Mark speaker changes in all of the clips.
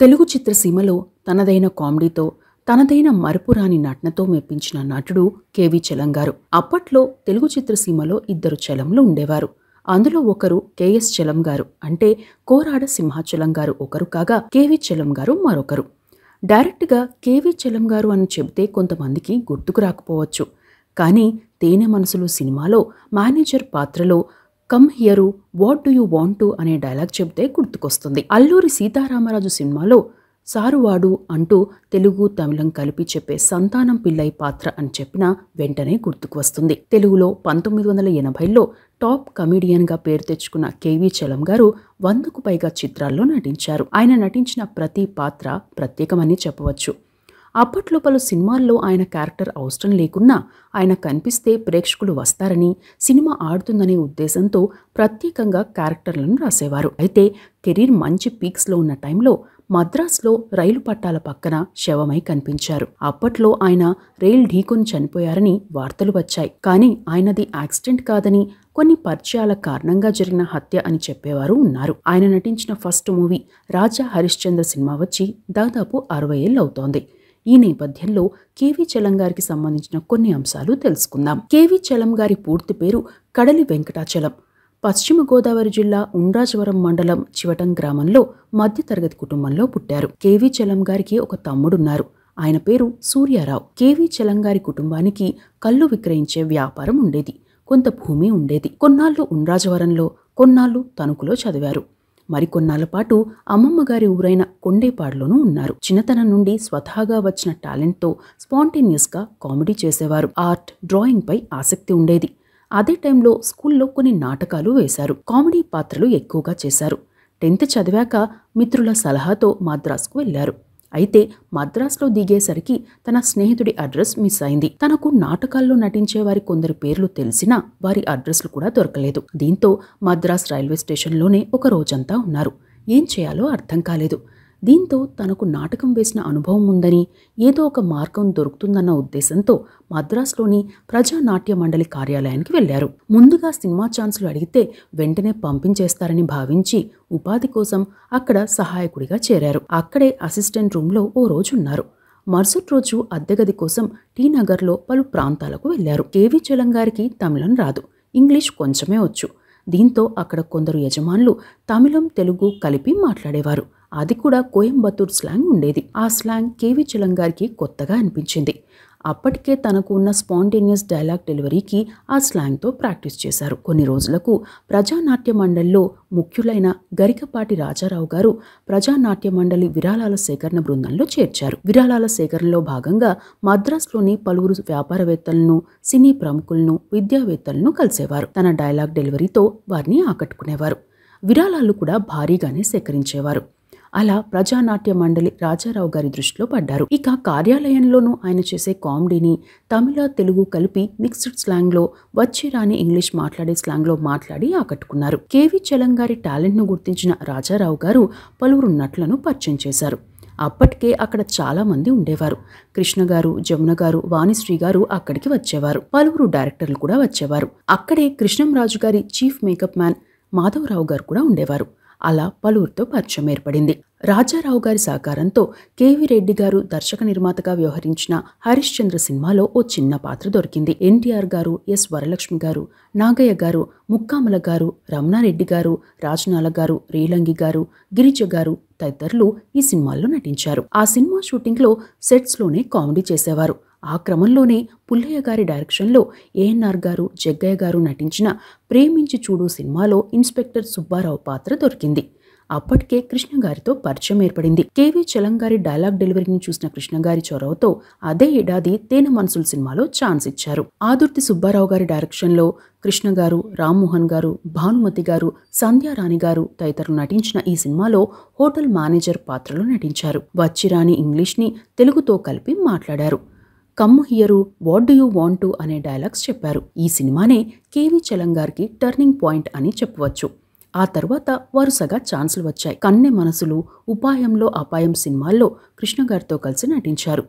Speaker 1: తెలుగు చిత్రసీమలో తనదైన కామెడీతో తనదైన మరపురాని నటనతో మెప్పించిన నటుడు కేవి చలం గారు. అప్పట్లో తెలుగు చిత్రసీమలో ఇద్దరు చలంలు ఉండేవారు. అందులో ఒకరు కెఎస్ చలం గారు, అంటే కోరాడ సింహాచలం గారు ఒకరు కాగా, కేవి చలం గారు మరొకరు. డైరెక్ట్గా కేవి చలం గారు అని చెబితే కొంతమందికి గుర్తుకు రాకపోవచ్చు. కానీ తేనె మనసులు సినిమాలో మేనేజర్ పాత్రలో come here what do you want to అనే డైలాగ్ చెబితే గుర్తుకొస్తుంది. అల్లూరి సీతారామరాజు సినిమాలో సారువాడు అంటూ తెలుగు తమిళం కలిపి చెప్పే సంతానం పిల్లై పాత్ర అని చెప్పినా వెంటనే గుర్తుకు వస్తుంది. తెలుగులో 1980లో టాప్ కమెడియన్గా పేరు తెచ్చుకున్న కేవి చలం గారు 100కు పైగా చిత్రాల్లో నటించారు. ఆయన నటించిన ప్రతి పాత్ర ప్రత్యేకమని చెప్పవచ్చు. అప్పట్లో పలు సినిమాల్లో ఆయన క్యారెక్టర్ అవసరం లేకున్నా ఆయన కనిపిస్తే ప్రేక్షకులు వస్తారని, సినిమా ఆడుతుందనే ఉద్దేశంతో ప్రత్యేకంగా క్యారెక్టర్లను రాసేవారు. అయితే కెరీర్ మంచి పీక్స్లో ఉన్న టైంలో మద్రాసులో రైలు పట్టాల పక్కన శవమై కనిపించారు. అప్పట్లో ఆయన రైలు ఢీకొని చనిపోయారని వార్తలు వచ్చాయి. కానీ ఆయనది యాక్సిడెంట్ కాదని, కొన్ని పరిచయాల కారణంగా జరిగిన హత్య అని చెప్పేవారు ఉన్నారు. ఆయన నటించిన ఫస్ట్ మూవీ రాజా హరిశ్చంద్ర సినిమా వచ్చి దాదాపు 60 ఏళ్ళు అవుతోంది. ఈ నేపథ్యంలో కేవి చలం గారికి సంబంధించిన కొన్ని అంశాలు తెలుసుకుందాం. కేవి చలం గారి పూర్తి పేరు కడలి వెంకటాచలం. పశ్చిమ గోదావరి జిల్లా ఉండ్రాజవరం మండలం చివటం గ్రామంలో మధ్యతరగతి కుటుంబంలో పుట్టారు. కేవి చలం గారికి ఒక తమ్ముడున్నారు. ఆయన పేరు సూర్యారావు. కేవి చలం గారి కుటుంబానికి కళ్ళు విక్రయించే వ్యాపారం ఉండేది. కొంత భూమి ఉండేది. కొన్నాళ్లు ఉండ్రాజవరంలో, కొన్నాళ్లు తణుకులో చదివారు. మరికొన్నాళ్ల పాటు అమ్మమ్మగారి ఊరైన కొండేపాడులోనూ ఉన్నారు. చిన్నతనం నుండి స్వతహాగా వచ్చిన టాలెంట్తో స్పాంటేనియస్గా కామెడీ చేసేవారు. ఆర్ట్, డ్రాయింగ్ పై ఆసక్తి ఉండేది. అదే టైంలో స్కూల్లో కొన్ని నాటకాలు వేశారు. కామెడీ పాత్రలు ఎక్కువగా చేశారు. 10th చదివాక మిత్రుల సలహాతో మద్రాసుకు వెళ్లారు. అయితే మద్రాసులో దిగేసరికి తన స్నేహితుడి అడ్రస్ మిస్ అయింది. తనకు నాటకాల్లో నటించే వారి కొందరి పేర్లు తెలిసినా వారి అడ్రస్లు కూడా దొరకలేదు. దీంతో మద్రాస్ రైల్వే స్టేషన్లోనే ఒక రోజంతా ఉన్నారు. ఏం చేయాలో అర్థం కాలేదు. దీంతో తనకు నాటకం వేసిన అనుభవం ఉందని, ఏదో ఒక మార్గం దొరుకుతుందన్న ఉద్దేశంతో మద్రాసులోని ప్రజానాట్య మండలి కార్యాలయానికి వెళ్లారు. ముందుగా సినిమా ఛాన్సులు అడిగితే వెంటనే పంపించేస్తారని భావించి ఉపాధి కోసం అక్కడ సహాయకుడిగా చేరారు. అక్కడే అసిస్టెంట్ రూమ్లో ఓ రోజు ఉన్నారు. మరుసటి రోజు అద్దెగది కోసం టీ నగర్లో పలు ప్రాంతాలకు వెళ్లారు. కేవి చలం గారికి తమిళం రాదు, ఇంగ్లీష్ కొంచెమే వచ్చు. దీంతో అక్కడ కొందరు యజమానులు తమిళం, తెలుగు కలిపి మాట్లాడేవారు. అది కూడా కోయంబత్తూర్ స్లాంగ్ ఉండేది. ఆ స్లాంగ్ కేవి చలం గారికి కొత్తగా అనిపించింది. అప్పటికే తనకు ఉన్న స్పాంటేనియస్ డైలాగ్ డెలివరీకి ఆ స్లాంగ్తో ప్రాక్టీస్ చేశారు. కొన్ని రోజులకు ప్రజానాట్య మండలిలో ముఖ్యులైన గరికపాటి రాజారావు గారు ప్రజానాట్య మండలి విరాళాల సేకరణ బృందంలో చేర్చారు. విరాళాల సేకరణలో భాగంగా మద్రాసులోని పలువురు వ్యాపారవేత్తలను, సినీ ప్రముఖులను, విద్యావేత్తలను కలిసేవారు. తన డైలాగ్ డెలివరీతో వారిని ఆకట్టుకునేవారు. విరాళాలు కూడా భారీగానే సేకరించేవారు. అలా ప్రజానాట్య మండలి రాజారావు గారి దృష్టిలో పడ్డారు. ఇక కార్యాలయంలోనూ ఆయన చేసే కామెడీని తమిళ, తెలుగు కలిపి మిక్స్డ్ స్లాంగ్లో, వచ్చి రాని ఇంగ్లీష్ మాట్లాడే స్లాంగ్లో మాట్లాడి ఆకట్టుకున్నారు. కేవి చలం గారి టాలెంట్ను గుర్తించిన రాజారావు గారు పలువురు నటులను పరిచయం చేశారు. అప్పటికే అక్కడ చాలా మంది ఉండేవారు. కృష్ణ గారు, జమున గారు, వాణిశ్రీ గారు అక్కడికి వచ్చేవారు. పలువురు డైరెక్టర్లు కూడా వచ్చేవారు. అక్కడే కృష్ణంరాజు గారి చీఫ్ మేకప్ మ్యాన్ మాధవరావు గారు కూడా ఉండేవారు. అలా పలువురితో పరిచయం ఏర్పడింది. రాజారావు గారి సహకారంతో కేవి రెడ్డి గారు దర్శక నిర్మాతగా వ్యవహరించిన హరిశ్చంద్ర సినిమాలో ఓ చిన్న పాత్ర దొరికింది. ఎన్టీఆర్ గారు, ఎస్ వరలక్ష్మి గారు, నాగయ్య గారు, ముక్కామల గారు, రమణారెడ్డి గారు, రాజనాల గారు, రేలంగి గారు, గిరిజ గారు తదితరులు ఈ సినిమాల్లో నటించారు. ఆ సినిమా షూటింగ్లో సెట్స్లోనే కామెడీ చేసేవారు. ఆ క్రమంలోనే పుల్లయ్య గారి డైరెక్షన్లో ఏఎన్ఆర్ గారు, జగ్గయ్య గారు నటించిన ప్రేమించి చూడు సినిమాలో ఇన్స్పెక్టర్ సుబ్బారావు పాత్ర దొరికింది. అప్పటికే కృష్ణ గారితో పరిచయం ఏర్పడింది. కేవి చలం గారి డైలాగ్ డెలివరీని చూసిన కృష్ణ గారి చొరవతో అదే ఏడాది తేనె మనసులు సినిమాలో ఛాన్స్ ఇచ్చారు. ఆదుర్తి సుబ్బారావు గారి డైరెక్షన్లో కృష్ణ గారు, రామ్మోహన్ గారు, భానుమతి గారు, సంధ్యారాణి గారు తదితరులు నటించిన ఈ సినిమాలో హోటల్ మేనేజర్ పాత్రలో నటించారు. వచ్చిరాని ఇంగ్లీష్ని తెలుగుతో కలిపి మాట్లాడారు. Come here what do you want to అనే డైలాగ్స్ చెప్పారు. ఈ సినిమానే కేవి చలం గారికి టర్నింగ్ పాయింట్ అని చెప్పవచ్చు. ఆ తర్వాత వరుసగా ఛాన్సులు వచ్చాయి. కన్నె మనసులు, ఉపాయంలో అపాయం సినిమాల్లో కృష్ణ గారితో కలిసి నటించారు.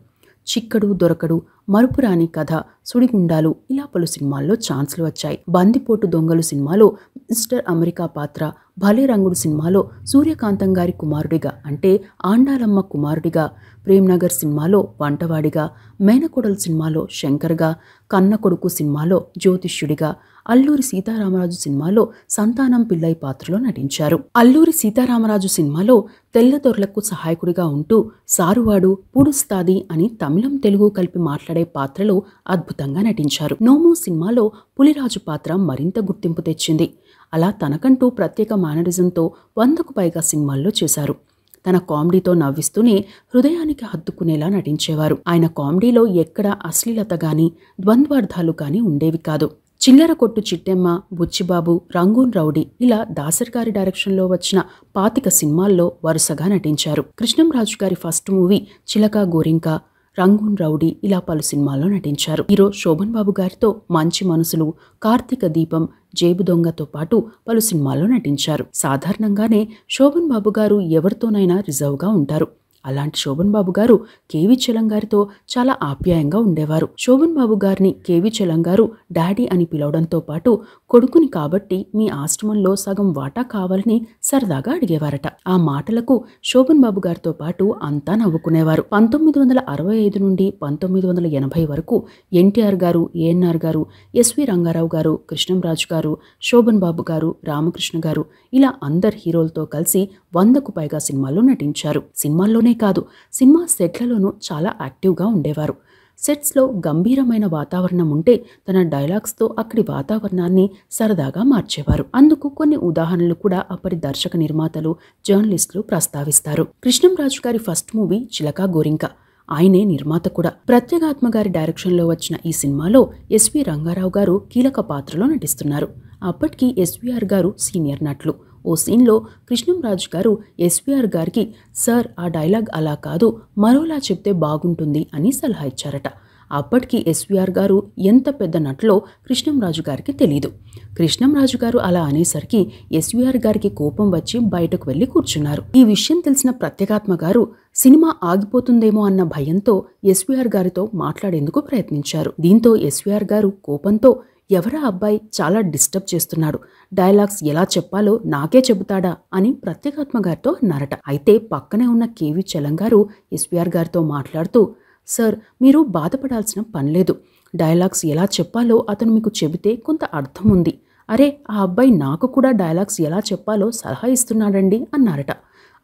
Speaker 1: చిక్కడు దొరకడు, మరుపురాని కథ, సుడిగుండాలు ఇలా పలు సినిమాల్లో ఛాన్సులు వచ్చాయి. బందిపోటు దొంగలు సినిమాలో మిస్టర్ అమెరికా పాత్ర, భలే రంగుడు సినిమాలో సూర్యకాంతం గారి కుమారుడిగా అంటే ఆండాలమ్మ కుమారుడిగా, ప్రేమ్నగర్ సినిమాలో వంటవాడిగా, మేనకోడలు సినిమాలో శంకర్గా, కన్న కొడుకు సినిమాలో జ్యోతిష్యుడిగా, అల్లూరి సీతారామరాజు సినిమాలో సంతానం పిల్లై పాత్రలో నటించారు. అల్లూరి సీతారామరాజు సినిమాలో తెల్లదొరలకు సహాయకుడిగా ఉంటూ సారువాడు, పూడుస్తాది అని తమిళం తెలుగు కలిపి మాట్లాడే పాత్రలో అద్భుతంగా నటించారు. నోము సినిమాలో పులిరాజు పాత్ర మరింత గుర్తింపు తెచ్చింది. అలా తనకంటూ ప్రత్యేక మేనరిజంతో 100కు పైగా సినిమాల్లో చేశారు. తన కామెడీతో నవ్విస్తూనే హృదయానికి హత్తుకునేలా నటించేవారు. ఆయన కామెడీలో ఎక్కడా అశ్లీలత గాని, ద్వంద్వార్థాలు గాని ఉండేవి కాదు. చిల్లర కొట్టు చిట్టెమ్మ, బుచ్చిబాబు, రంగూన్ రౌడీ ఇలా దాసర్ గారి డైరెక్షన్లో వచ్చిన 25 సినిమాల్లో వరుసగా నటించారు. కృష్ణంరాజు గారి ఫస్ట్ మూవీ చిలక గోరింక, రంగూన్ రౌడీ ఇలా పలు సినిమాల్లో నటించారు. హీరో శోభన్ బాబు గారితో మంచి మనసులు, కార్తీక దీపం, జేబు దొంగతో పాటు పలు సినిమాల్లో నటించారు. సాధారణంగానే శోభన్ బాబు గారు ఎవరితోనైనా రిజర్వ్గా ఉంటారు. అలాంటి శోభన్ బాబు గారు కేవీ చలం గారితో చాలా ఆప్యాయంగా ఉండేవారు. శోభన్ బాబు గారిని కేవీ చలం గారు డాడీ అని పిలవడంతో పాటు కొడుకుని కాబట్టి మీ ఆశ్రమంలో సగం వాటా కావాలని సరదాగా అడిగేవారట. ఆ మాటలకు శోభన్ బాబు గారితో పాటు అంతా నవ్వుకునేవారు. 1965 నుండి 1980 వరకు ఎన్టీఆర్ గారు, ఏఎన్ఆర్ గారు, ఎస్వి రంగారావు గారు, కృష్ణంరాజు గారు, శోభన్ బాబు గారు, రామకృష్ణ గారు ఇలా అందరు హీరోలతో కలిసి 100కు పైగా సినిమాల్లో నటించారు. సినిమాల్లోనే కాదు, సినిమా సెట్లలోనూ చాలా యాక్టివ్గా ఉండేవారు. సెట్స్లో గంభీరమైన వాతావరణం ఉంటే తన డైలాగ్స్తో అక్కడి వాతావరణాన్ని సరదాగా మార్చేవారు. అందుకు కొన్ని ఉదాహరణలు కూడా అప్పటి దర్శక నిర్మాతలు, జర్నలిస్టులు ప్రస్తావిస్తారు. కృష్ణంరాజు గారి ఫస్ట్ మూవీ చిలక గోరింక. ఆయనే నిర్మాత కూడా. ప్రత్యేగాత్మ గారి డైరెక్షన్లో వచ్చిన ఈ సినిమాలో ఎస్వి రంగారావు గారు కీలక పాత్రలో నటిస్తున్నారు. అప్పటికి ఎస్వీఆర్ గారు సీనియర్ నటులు. ఓ సీన్లో కృష్ణంరాజు గారు ఎస్వీఆర్ గారికి సార్ ఆ డైలాగ్ అలా కాదు మరోలా చెప్తే బాగుంటుంది అని సలహా ఇచ్చారట. అప్పటికి ఎస్వీఆర్ గారు ఎంత పెద్ద నటులో కృష్ణంరాజు గారికి తెలీదు. కృష్ణంరాజు గారు అలా అనేసరికి ఎస్వీఆర్ గారికి కోపం వచ్చి బయటకు వెళ్లి కూర్చున్నారు. ఈ విషయం తెలిసిన ప్రత్యేగాత్మ గారు సినిమా ఆగిపోతుందేమో అన్న భయంతో ఎస్వీఆర్ గారితో మాట్లాడేందుకు ప్రయత్నించారు. దీంతో ఎస్వీఆర్ గారు కోపంతో ఎవరా అబ్బాయి చాలా డిస్టర్బ్ చేస్తున్నాడు, డైలాగ్స్ ఎలా చెప్పాలో నాకే చెబుతాడా అని ప్రత్యేగాత్మ గారితో అన్నారట. అయితే పక్కనే ఉన్న కేవీ చలం గారు ఎస్వీఆర్ గారితో మాట్లాడుతూ సార్ మీరు బాధపడాల్సిన పనిలేదు, డైలాగ్స్ ఎలా చెప్పాలో అతను మీకు చెబితే కొంత అర్థం ఉంది. అరే ఆ అబ్బాయి నాకు కూడా డైలాగ్స్ ఎలా చెప్పాలో సలహా ఇస్తున్నాడండి అన్నారట.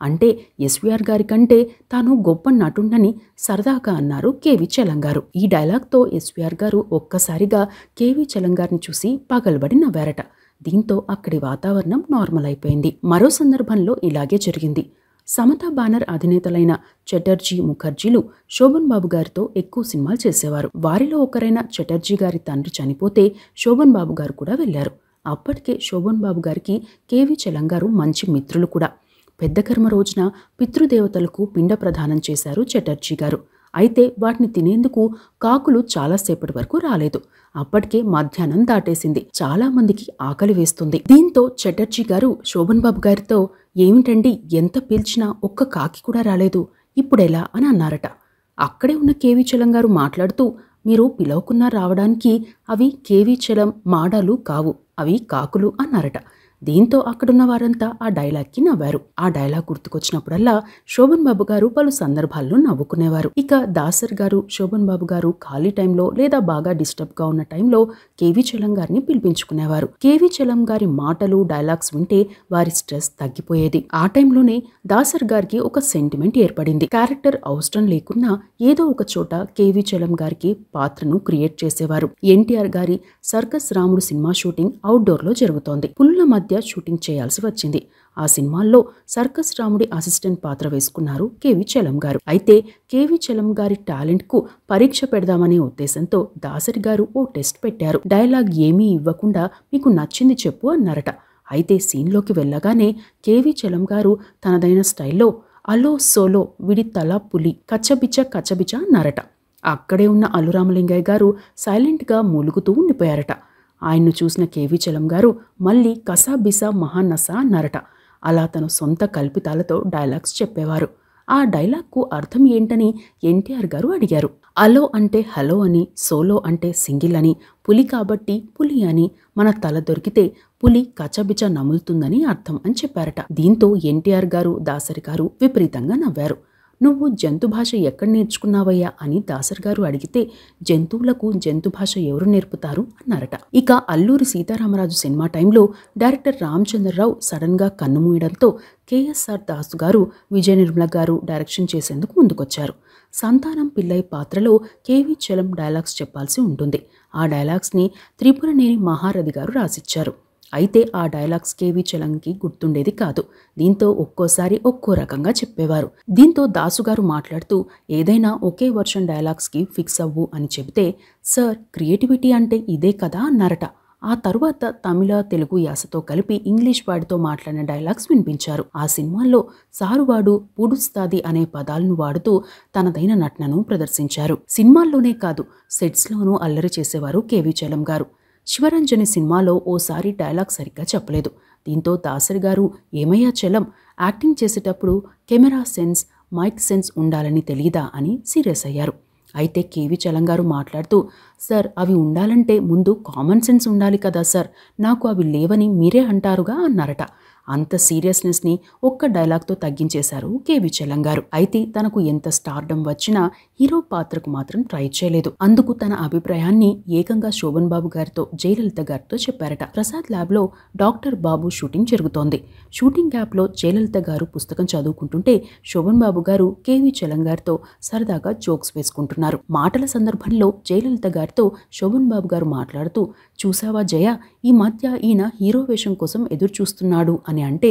Speaker 1: అంటే ఎస్వీఆర్ గారి కంటే తాను గొప్ప నటుండని సరదాగా అన్నారు కేవీ చలం గారు. ఈ డైలాగ్తో ఎస్వీఆర్ గారు ఒక్కసారిగా కేవీ చలం గారిని చూసి పగలబడి నవ్వారట. దీంతో అక్కడి వాతావరణం నార్మల్ అయిపోయింది. మరో సందర్భంలో ఇలాగే జరిగింది. సమతా బ్యానర్ అధినేతలైన చటర్జీ, ముఖర్జీలు శోభన్ బాబు గారితో ఎక్కువ సినిమాలు చేసేవారు. వారిలో ఒకరైన చటర్జీ గారి తండ్రి చనిపోతే శోభన్ బాబు గారు కూడా వెళ్లారు. అప్పటికే శోభన్ బాబు గారికి కేవీ చలం గారు మంచి మిత్రులు కూడా. పెద్ద కర్మ రోజున పితృదేవతలకు పిండ ప్రదానం చేశారు చటర్జీ గారు. అయితే వాటిని తినేందుకు కాకులు చాలాసేపటి వరకు రాలేదు. అప్పటికే మధ్యాహ్నం దాటేసింది. చాలా మందికి ఆకలి వేస్తుంది. దీంతో చటర్జీ గారు శోభన్ బాబు గారితో ఏమిటండి ఎంత పిలిచినా ఒక్క కాకి కూడా రాలేదు, ఇప్పుడెలా అని అన్నారట. అక్కడే ఉన్న కేవీ చలం గారు మాట్లాడుతూ మీరు పిలవకున్నా రావడానికి అవి కేవీ చలం మాడాలు కావు, అవి కాకులు అన్నారట. దీంతో అక్కడున్న వారంతా ఆ డైలాగ్కి నవ్వారు. ఆ డైలాగ్ గుర్తుకొచ్చినప్పుడల్లా శోభన్ బాబు గారు పలు సందర్భాల్లో నవ్వుకునేవారు. ఇక దాసర్ గారు, శోభన్ బాబు గారు ఖాళీ టైంలో లేదా బాగా డిస్టర్బ్గా ఉన్న టైంలో కేవీ చలం గారిని పిలిపించుకునేవారు. కేవీ చలం గారి మాటలు, డైలాగ్స్ వింటే వారి స్ట్రెస్ తగ్గిపోయేది. ఆ టైంలోనే దాసర్ గారికి ఒక సెంటిమెంట్ ఏర్పడింది. క్యారెక్టర్ అవసరం లేకున్నా ఏదో ఒక చోట కేవీ చలం గారికి పాత్రను క్రియేట్ చేసేవారు. ఎన్టీఆర్ గారి సర్కస్ రాముడు సినిమా షూటింగ్ అవుట్డోర్లో జరుగుతోంది. పుల్ల మధ్య షూటింగ్ చేయాల్సి వచ్చింది. ఆ సినిమాల్లో సర్కస్ రాముడి అసిస్టెంట్ పాత్ర వేసుకున్నారు కేవీ చలం గారు. అయితే కేవీ చలం గారి టాలెంట్ కు పరీక్ష పెడదామనే ఉద్దేశంతో దాసరి గారు ఓ టెస్ట్ పెట్టారు. డైలాగ్ ఏమీ ఇవ్వకుండా మీకు నచ్చింది చెప్పు అన్నారట. అయితే సీన్లోకి వెళ్ళగానే కేవీ చలం గారు తనదైన స్టైల్లో అలో సోలో విడి తల పులి కచ్చబిచ్చ కచ్చబిచ్చ అన్నారట. అక్కడే ఉన్న అల్లురామలింగయ్య గారు సైలెంట్గా మూలుగుతూ ఉండిపోయారట. ఆయన్ను చూసిన కేవీ చలం గారు మళ్ళీ కసాబిసా మహానసా అన్నారట. అలా తన సొంత కల్పితాలతో డైలాగ్స్ చెప్పేవారు. ఆ డైలాగ్కు అర్థం ఏంటని ఎన్టీఆర్ గారు అడిగారు. అలో అంటే హలో అని, సోలో అంటే సింగిల్ అని, పులి కాబట్టి పులి అని, మన తల దొరికితే పులి కచబిచ నములుతుందని అర్థం అని చెప్పారట. దీంతో ఎన్టీఆర్ గారు, దాసరి గారు విపరీతంగా నవ్వారు. నువ్వు జంతు భాష ఎక్కడ నేర్చుకున్నావయ్యా అని దాసరి గారు అడిగితే, జంతువులకు జంతు భాష ఎవరు నేర్పుతారు అన్నారట. ఇక అల్లూరి సీతారామరాజు సినిమా టైంలో డైరెక్టర్ రామచంద్రరావు సడన్ గా కన్నుమూయడంతో కేఎస్ఆర్ దాసు గారు, విజయ నిర్మల గారు డైరెక్షన్ చేసేందుకు ముందుకొచ్చారు. సంతానం పిల్లై పాత్రలో కేవీ చలం డైలాగ్స్ చెప్పాల్సి ఉంటుంది. ఆ డైలాగ్స్ని త్రిపురనేని మహారథి గారు రాసిచ్చారు. అయితే ఆ డైలాగ్స్ కేవీ చలంకి గుర్తుండేది కాదు. దీంతో ఒక్కోసారి ఒక్కో రకంగా చెప్పేవారు. దీంతో దాసుగారు మాట్లాడుతూ ఏదైనా ఒకే వర్షన్ డైలాగ్స్కి ఫిక్స్ అవ్వు అని చెబితే, సార్ క్రియేటివిటీ అంటే ఇదే కదా అన్నారట. ఆ తరువాత తమిళ, తెలుగు యాసతో కలిపి ఇంగ్లీష్ వాడితో మాట్లాడిన డైలాగ్స్ వినిపించారు. ఆ సినిమాల్లో సారువాడు, పూడుస్తాది అనే పదాలను వాడుతూ తనదైన నటనను ప్రదర్శించారు. సినిమాల్లోనే కాదు, సెట్స్లోనూ అల్లరి చేసేవారు కేవీ చలం గారు. శివరంజని సినిమాలో ఓసారి డైలాగ్ సరిగ్గా చెప్పలేదు. దీంతో దాసరి గారు, ఏమయ్యా చలం, యాక్టింగ్ చేసేటప్పుడు కెమెరా సెన్స్, మైక్ సెన్స్ ఉండాలని తెలీదా అని సీరియస్ అయ్యారు. అయితే కేవీ చలం గారు మాట్లాడుతూ, సార్ అవి ఉండాలంటే ముందు కామన్ సెన్స్ ఉండాలి కదా సార్, నాకు అవి లేవని మీరే అంటారుగా అన్నారట. అంత సీరియస్నెస్ని ఒక్క డైలాగ్తో తగ్గించేశారు కేవీ చలం గారు. అయితే తనకు ఎంత స్టార్డమ్ వచ్చినా హీరో పాత్రకు మాత్రం ట్రై చేయలేదు. అందుకు తన అభిప్రాయాన్ని ఏకంగా శోభన్ బాబు గారితో, జయలలిత గారితో చెప్పారట. ప్రసాద్ ల్యాబ్లో డాక్టర్ బాబు షూటింగ్ జరుగుతోంది. షూటింగ్ గ్యాప్లో జయలలిత గారు పుస్తకం చదువుకుంటుంటే శోభన్ బాబు గారు కేవీ చలం గారితో సరదాగా జోక్స్ వేసుకుంటున్నారు. మాటల సందర్భంలో జయలలిత గారితో శోభన్ బాబు గారు మాట్లాడుతూ, చూసావా జయ, ఈ మధ్య ఈయన హీరో వేషం కోసం ఎదురు చూస్తున్నాడు అని అంటే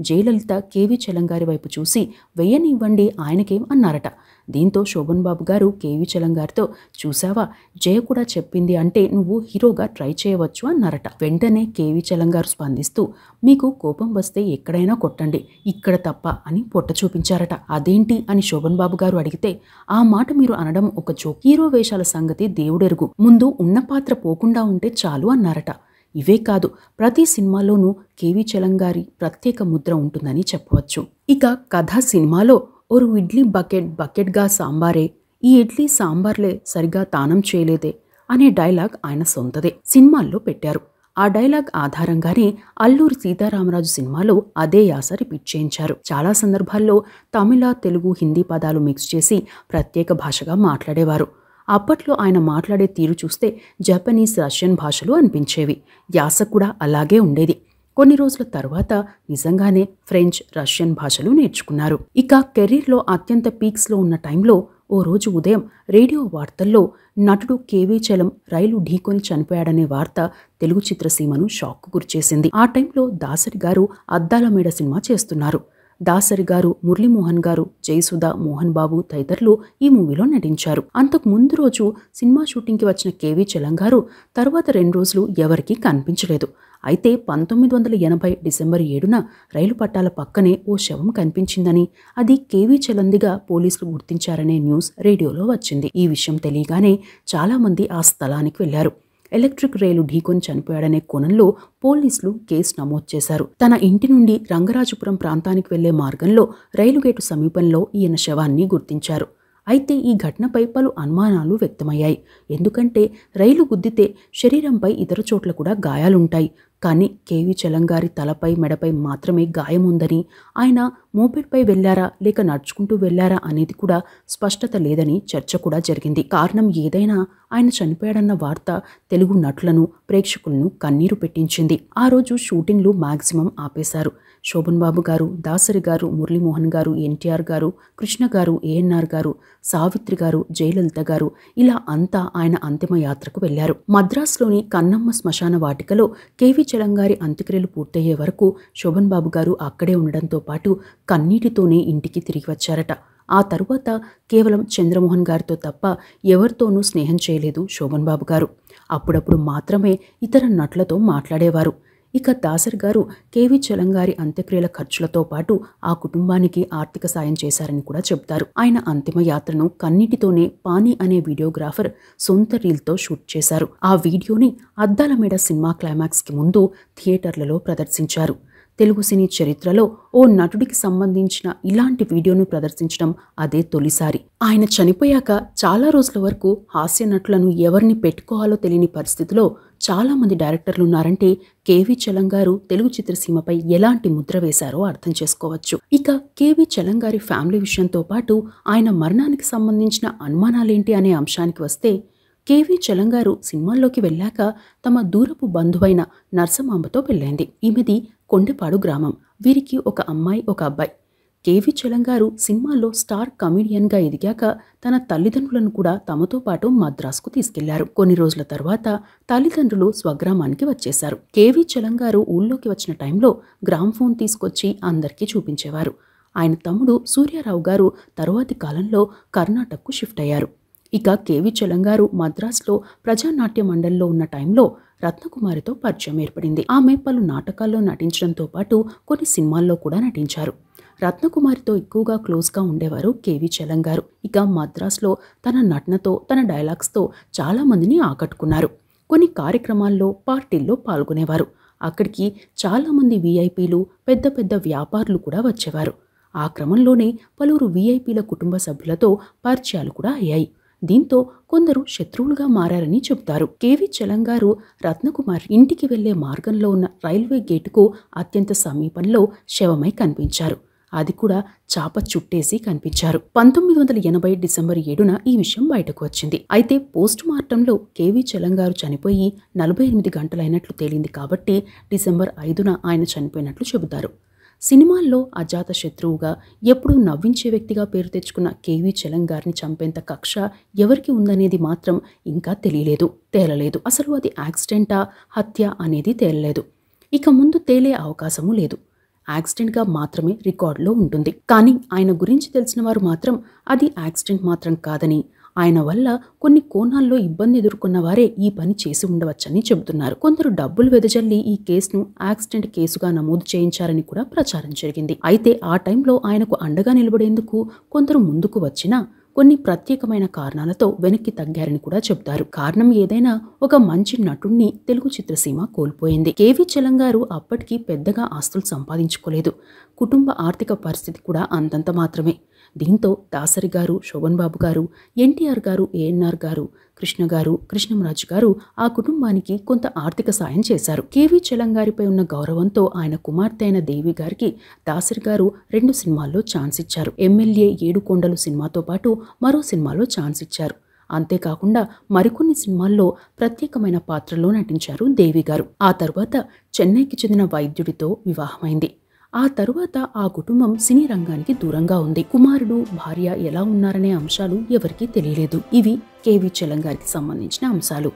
Speaker 1: జయలలిత కేవీ చలం గారి వైపు చూసి, వెయ్యనివ్వండి ఆయనకేం అన్నారట. దీంతో శోభన్ బాబు గారు కేవీ చలం గారితో, చూసావా జయ కూడా చెప్పింది అంటే నువ్వు హీరోగా ట్రై చేయవచ్చు అన్నారట. వెంటనే కేవీ చలం గారు స్పందిస్తూ, మీకు కోపం వస్తే ఎక్కడైనా కొట్టండి, ఇక్కడ తప్ప అని పొట్ట చూపించారట. అదేంటి అని శోభన్ బాబు గారు అడిగితే, ఆ మాట మీరు అనడం ఒక జోక్, హీరో వేషాల సంగతి దేవుడెరుగు, ముందు ఉన్న పాత్ర పోకుండా ఉంటే చాలు అన్నారట. ఇవే కాదు, ప్రతి సినిమాలోనూ కేవీ చలం గారి ప్రత్యేక ముద్ర ఉంటుందని చెప్పవచ్చు. ఇక కథ సినిమాలో ఓరు ఇడ్లీ బకెట్గా సాంబారే, ఈ ఇడ్లీ సాంబార్లే సరిగా తానం చేయలేదే అనే డైలాగ్ ఆయన సొంతదే. సినిమాల్లో పెట్టారు. ఆ డైలాగ్ ఆధారంగానే అల్లూరి సీతారామరాజు సినిమాలో అదే యాస రిపీట్ చేయించారు. చాలా సందర్భాల్లో తమిళ, తెలుగు, హిందీ పదాలు మిక్స్ చేసి ప్రత్యేక భాషగా మాట్లాడేవారు. అప్పట్లో ఆయన మాట్లాడే తీరు చూస్తే జపనీస్, రష్యన్ భాషలు అనిపించేవి. యాస కూడా అలాగే ఉండేది. కొన్ని రోజుల తర్వాత నిజంగానే ఫ్రెంచ్, రష్యన్ భాషలు నేర్చుకున్నారు. ఇక కెరీర్లో అత్యంత పీక్స్లో ఉన్న టైంలో ఓ రోజు ఉదయం రేడియో వార్తల్లో నటుడు కేవీ చలం రైలు ఢీకొని చనిపోయాడనే వార్త తెలుగు చిత్రసీమను షాక్కు గురిచేసింది. ఆ టైంలో దాసరి గారు అద్దాల మేడ సినిమా చేస్తున్నారు. దాసరి గారు, మురళీమోహన్ గారు, జయసుధ, మోహన్ బాబు తదితరులు ఈ మూవీలో నటించారు. అంతకు ముందు రోజు సినిమా షూటింగ్కి వచ్చిన కేవీ చలం గారు తర్వాత 2 రోజులు ఎవరికీ కనిపించలేదు. అయితే 1980 డిసెంబర్ 7న రైలు పట్టాల పక్కనే ఓ శవం కనిపించిందని, అది కేవీ చలందిగా పోలీసులు గుర్తించారనే న్యూస్ రేడియోలో వచ్చింది. ఈ విషయం తెలియగానే చాలామంది ఆ స్థలానికి వెళ్లారు. ఎలక్ట్రిక్ రైలు ఢీకొని చనిపోయాడనే కోణంలో పోలీసులు కేసు నమోదు చేశారు. తన ఇంటి నుండి రంగరాజపురం ప్రాంతానికి వెళ్లే మార్గంలో రైలు గేటు సమీపంలో ఈయన శవాన్ని గుర్తించారు. అయితే ఈ ఘటనపై పలు అనుమానాలు వ్యక్తమయ్యాయి. ఎందుకంటే రైలు గుద్దితే శరీరంపై ఇతర చోట్ల కూడా గాయాలుంటాయి. కానీ కేవీ చలం గారి తలపై, మెడపై మాత్రమే గాయం ఉందని, ఆయన మోపెడ్పై వెళ్లారా లేక నడుచుకుంటూ వెళ్లారా అనేది కూడా స్పష్టత లేదని చర్చ కూడా జరిగింది. కారణం ఏదైనా ఆయన చనిపోయాడన్న వార్త తెలుగు నటులను, ప్రేక్షకులను కన్నీరు పెట్టించింది. ఆ రోజు షూటింగ్లు మాక్సిమం ఆపేశారు. శోభన్ బాబు గారు, దాసరి గారు, మురళీమోహన్ గారు, ఎన్టీఆర్ గారు, కృష్ణ గారు, ఏఎన్ఆర్ గారు, సావిత్రి గారు, జయలలిత గారు ఇలా అంతా ఆయన అంతిమ యాత్రకు వెళ్లారు. మద్రాసులోని కన్నమ్మ శ్మశాన వాటికలో కేవీ చలం గారి అంత్యక్రియలు పూర్తయ్యే వరకు శోభన్ బాబు గారు అక్కడే ఉండడంతో పాటు కన్నీటితోనే ఇంటికి తిరిగి వచ్చారట. ఆ తరువాత కేవలం చంద్రమోహన్ గారితో తప్ప ఎవరితోనూ స్నేహం చేయలేదు శోభన్ బాబు గారు. అప్పుడప్పుడు మాత్రమే ఇతర నటులతో మాట్లాడేవారు. ఇక దాసరి గారు కేవీ చలం గారి అంత్యక్రియల ఖర్చులతో పాటు ఆ కుటుంబానికి ఆర్థిక సాయం చేశారని కూడా చెబుతారు. ఆయన అంతిమ యాత్రను కన్నీటితోనే పానీ అనే వీడియోగ్రాఫర్ సొంత రీల్తో షూట్ చేశారు. ఆ వీడియోని అద్దాల మేడ సినిమా క్లైమాక్స్కి ముందు థియేటర్లలో ప్రదర్శించారు. తెలుగు సినీ చరిత్రలో ఓ నటుడికి సంబంధించిన ఇలాంటి వీడియోను ప్రదర్శించడం అదే తొలిసారి. ఆయన చనిపోయాక చాలా రోజుల వరకు హాస్య నటులను ఎవరిని పెట్టుకోవాలో తెలియని పరిస్థితిలో చాలా మంది డైరెక్టర్లున్నారంటే కేవీ చలం గారు తెలుగు చిత్రసీమపై ఎలాంటి ముద్ర వేశారో అర్థం చేసుకోవచ్చు. ఇక కేవీ చలం గారి ఫ్యామిలీ విషయంతో పాటు ఆయన మరణానికి సంబంధించిన అనుమానాలేంటి అనే అంశానికి వస్తే, కేవీ చలం గారు సినిమాల్లోకి వెళ్ళాక తమ దూరపు బంధువైన నర్సమాంబతో పెళ్ళైంది. ఈమెది కొండెపాడు గ్రామం. వీరికి ఒక అమ్మాయి, ఒక అబ్బాయి. కేవీ చలం గారు సినిమాల్లో స్టార్ కమెడియన్గా ఎదిగాక తన తల్లిదండ్రులను కూడా తమతో పాటు మద్రాసుకు తీసుకెళ్లారు. కొన్ని రోజుల తర్వాత తల్లిదండ్రులు స్వగ్రామానికి వచ్చేశారు. కేవీ చలం గారు ఊళ్ళోకి వచ్చిన టైంలో గ్రామ్ఫోన్ తీసుకొచ్చి అందరికీ చూపించేవారు. ఆయన తమ్ముడు సూర్యారావు గారు తరువాతి కాలంలో కర్ణాటకకు షిఫ్ట్ అయ్యారు. ఇక కేవీ చలం గారు మద్రాసులో ప్రజానాట్య మండలిలో ఉన్న టైంలో రత్నకుమారితో పరిచయం ఏర్పడింది. ఆమె పలు నాటకాల్లో నటించడంతో పాటు కొన్ని సినిమాల్లో కూడా నటించారు. రత్నకుమారితో ఎక్కువగా క్లోజ్గా ఉండేవారు కేవీ చలం గారు. ఇక మద్రాసులో తన నటనతో, తన డైలాగ్స్తో చాలా మందిని ఆకట్టుకున్నారు. కొన్ని కార్యక్రమాల్లో, పార్టీల్లో పాల్గొనేవారు. అక్కడికి చాలామంది వీఐపీలు, పెద్ద పెద్ద వ్యాపారులు కూడా వచ్చేవారు. ఆ క్రమంలోనే పలువురు వీఐపీల కుటుంబ సభ్యులతో పరిచయాలు కూడా అయ్యాయి. దీంతో కొందరు శత్రువులుగా మారారని చెబుతారు. కేవీ చలం గారు రత్నకుమారి ఇంటికి వెళ్లే మార్గంలో ఉన్న రైల్వే గేటుకు అత్యంత సమీపంలో శవమై కనిపించారు. అది కూడా చాప చుట్టేసి కనిపించారు. 1980 డిసెంబర్ 7న ఈ విషయం బయటకు వచ్చింది. అయితే పోస్ట్ మార్టంలో కేవీ చలం గారు చనిపోయి 48 గంటలైనట్లు తేలింది కాబట్టి డిసెంబర్ 5న ఆయన చనిపోయినట్లు చెబుతారు. సినిమాల్లో అజాత శత్రువుగా, ఎప్పుడూ నవ్వించే వ్యక్తిగా పేరు తెచ్చుకున్న కేవీ చలం గారిని చంపేంత కక్ష ఎవరికి ఉందనేది మాత్రం ఇంకా తేలలేదు. అసలు అది యాక్సిడెంటా, హత్య అనేది తేలలేదు. ఇక ముందు తేలే అవకాశమూ లేదు. యాక్సిడెంట్గా మాత్రమే రికార్డులో ఉంటుంది. కానీ ఆయన గురించి తెలిసిన వారు మాత్రం అది యాక్సిడెంట్ మాత్రం కాదని, ఆయన వల్ల కొన్ని కోణాల్లో ఇబ్బంది ఎదుర్కొన్న వారే ఈ పని చేసి ఉండవచ్చని చెబుతున్నారు. కొందరు డబ్బులు వెదజల్లి ఈ కేసును యాక్సిడెంట్ కేసుగా నమోదు చేయించారని కూడా ప్రచారం జరిగింది. అయితే ఆ టైంలో ఆయనకు అండగా నిలబడేందుకు కొందరు ముందుకు వచ్చినా కొన్ని ప్రత్యేకమైన కారణాలతో వెనక్కి తగ్గారని కూడా చెబుతారు. కారణం ఏదైనా ఒక మంచి నటుణ్ణి తెలుగు చిత్రసీమ కోల్పోయింది. కేవీ చలం గారు అప్పటికి పెద్దగా ఆస్తులు సంపాదించుకోలేదు. కుటుంబ ఆర్థిక పరిస్థితి కూడా అంతంత మాత్రమే. దీంతో దాసరి గారు, శోభన్ బాబు గారు, ఎన్టీఆర్ గారు, ఏఎన్ఆర్ గారు, కృష్ణ గారు, కృష్ణంరాజు గారు ఆ కుటుంబానికి కొంత ఆర్థిక సాయం చేశారు. కేవీ చలం గారిపై ఉన్న గౌరవంతో ఆయన కుమార్తె అయిన దేవి గారికి దాసరి గారు 2 సినిమాల్లో ఛాన్స్ ఇచ్చారు. ఎమ్మెల్యే ఏడుకొండలు సినిమాతో పాటు మరో సినిమాలో ఛాన్స్ ఇచ్చారు. అంతేకాకుండా మరికొన్ని సినిమాల్లో ప్రత్యేకమైన పాత్రలో నటించారు దేవి గారు. ఆ తరువాత చెన్నైకి చెందిన వైద్యుడితో వివాహమైంది. ఆ తరువాత ఆ కుటుంబం సినీ రంగానికి దూరంగా ఉంది. కుమారుడు, భార్య ఎలా ఉన్నారనే అంశాలు ఎవరికీ తెలియలేదు. ఇవి కేవీ చలం గారికి సంబంధించిన అంశాలు.